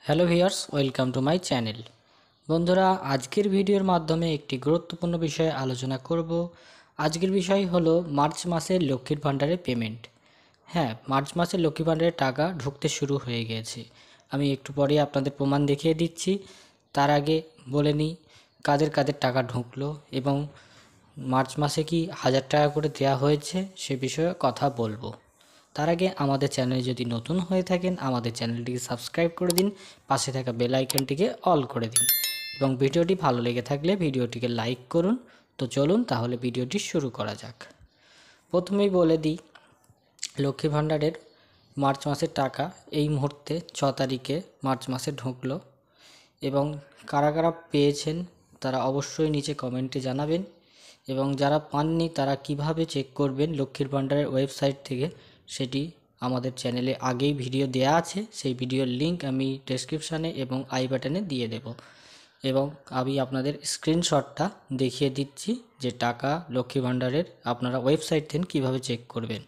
Hello viewers, welcome to my channel. বন্ধুরা, আজকের ভিডিওর মাধ্যমে একটি গুরুত্বপূর্ণ বিষয়ে আলোচনা করব। আজকের বিষয় হলো মার্চ মাসের লক্ষ্মীর ভাণ্ডারের পেমেন্ট। হ্যাঁ, মার্চ মাসের লক্ষ্মী ভাণ্ডারের টাকা ঢুকতে শুরু হয়ে গেছে। আমি একটু পরে আপনাদের প্রমাণ দেখিয়ে দিচ্ছি। তার আগে বলে নিই কাদের কাদের টাকা ঢুকলো এবং মার্চ মাসে কি 1000 টাকা করে দেওয়া হয়েছে সে বিষয়ে কথা বলবো। তার আগে আমাদের চ্যানেলে যদি নতুন হয়ে থাকেন আমাদের চ্যানেলটিকে সাবস্ক্রাইব করে দিন, পাশে থাকা বেল আইকনটিকে অল করে দিন এবং ভিডিওটি ভালো লেগে থাকলে ভিডিওটিকে লাইক করুন। তো চলুন তাহলে ভিডিওটি শুরু করা যাক। প্রথমেই বলে দিই লক্ষ্মী ভাণ্ডারের মার্চ মাসের টাকা এই মুহূর্তে 6 তারিখে মার্চ মাসে ঢুকলো এবং কারা কারা পেয়েছেন তারা অবশ্যই নিচে কমেন্টে জানাবেন এবং যারা পাননি তারা কিভাবে চেক করবেন লক্ষ্মীর ভাণ্ডারের ওয়েবসাইট থেকে সেটি আমাদের চ্যানেলে আগেই ভিডিও দেয়া আছে। সেই ভিডিওর লিংক আমি ডেসক্রিপশানে এবং আই বাটনে দিয়ে দেব এবং আমি আপনাদের স্ক্রিনশটটা দেখিয়ে দিচ্ছি যে টাকা লক্ষ্মী ভাণ্ডারের আপনারা ওয়েবসাইট থেকে কীভাবে চেক করবেন।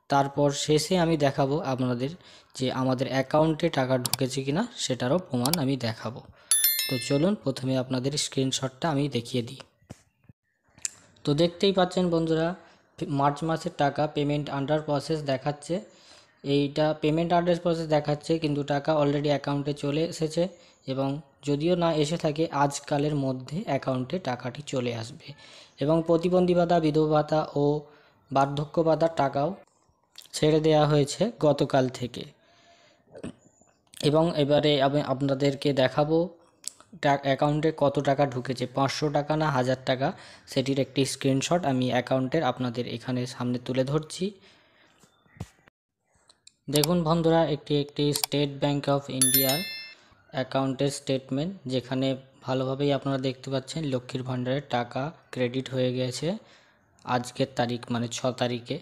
তারপর শেষে আমি দেখাবো আপনাদের যে আমাদের অ্যাকাউন্টে টাকা ঢুকেছে কিনা সেটারও প্রমাণ আমি দেখাবো। তো চলুন প্রথমে আপনাদের স্ক্রিনশটটা আমি দেখিয়ে দিই। তো দেখতেই পাচ্ছেন বন্ধুরা, মার্চ মাসের টাকা পেমেন্ট আন্ডার প্রসেস দেখাচ্ছে। এইটা পেমেন্ট আন্ডার প্রসেস দেখাচ্ছে কিন্তু টাকা অলরেডি অ্যাকাউন্টে চলে এসেছে এবং যদিও না এসে থাকে আজকালের মধ্যে অ্যাকাউন্টে টাকাটি চলে আসবে এবং প্রতিবন্ধী ভাতা, বিধবা ভাতা ও বার্ধক্য ভাতার টাকাও ছেড়ে দেওয়া হয়েছে গতকাল থেকে। এবং এবারে আমি আপনাদেরকে দেখাবো অ্যাকাউন্টে কত টাকা ঢুকেছে, 500 টাকা না 1000 টাকা, সেটির একটি স্ক্রিনশট আমি অ্যাকাউন্টের আপনাদের এখানে সামনে তুলে ধরছি। দেখুন বন্ধুরা, একটি স্টেট ব্যাংক অফ ইন্ডিয়ার অ্যাকাউন্টের স্টেটমেন্ট, যেখানে ভালোভাবেই আপনারা দেখতে পাচ্ছেন লক্ষ্মীর ভাণ্ডারের টাকা ক্রেডিট হয়ে গেছে আজকের তারিখ মানে 6 তারিখে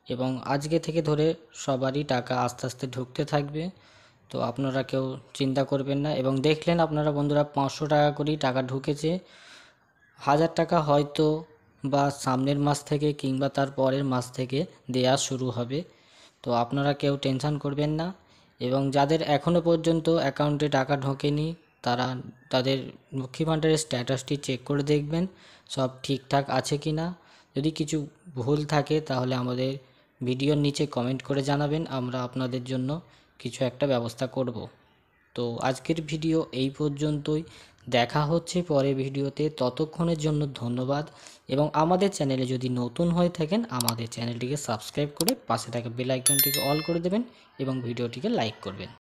এবং আজকে থেকে ধরে সবারই টাকা আস্তে আস্তে ঢুকতে থাকবে। তো আপনারা কেউ চিন্তা করবেন না এবং দেখলেন আপনারা বন্ধুরা 500 টাকা করেই টাকা ঢুকেছে। 1000 টাকা হয়তো বা সামনের মাস থেকে কিংবা তার পরের মাস থেকে দেয়া শুরু হবে। তো আপনারা কেউ টেনশন করবেন না এবং যাদের এখনও পর্যন্ত অ্যাকাউন্টে টাকা ঢোকেনি তারা তাদের লক্ষ্মী ভাণ্ডারের স্ট্যাটাসটি চেক করে দেখবেন সব ঠিকঠাক আছে কি না। যদি কিছু ভুল থাকে তাহলে আমাদের ভিডিওর নিচে কমেন্ট করে জানাবেন, আমরা আপনাদের জন্য কিছু একটা ব্যবস্থা করব। তো আজকের ভিডিও এই পর্যন্তই, দেখা হচ্ছে পরের ভিডিওতে। ততক্ষণের জন্য ধন্যবাদ এবং আমাদের চ্যানেলে যদি নতুন হয়ে থাকেন আমাদের চ্যানেলটিকে সাবস্ক্রাইব করে পাশে থাকা বেল আইকনটিকে অল করে দেবেন এবং ভিডিওটিকে লাইক করবেন।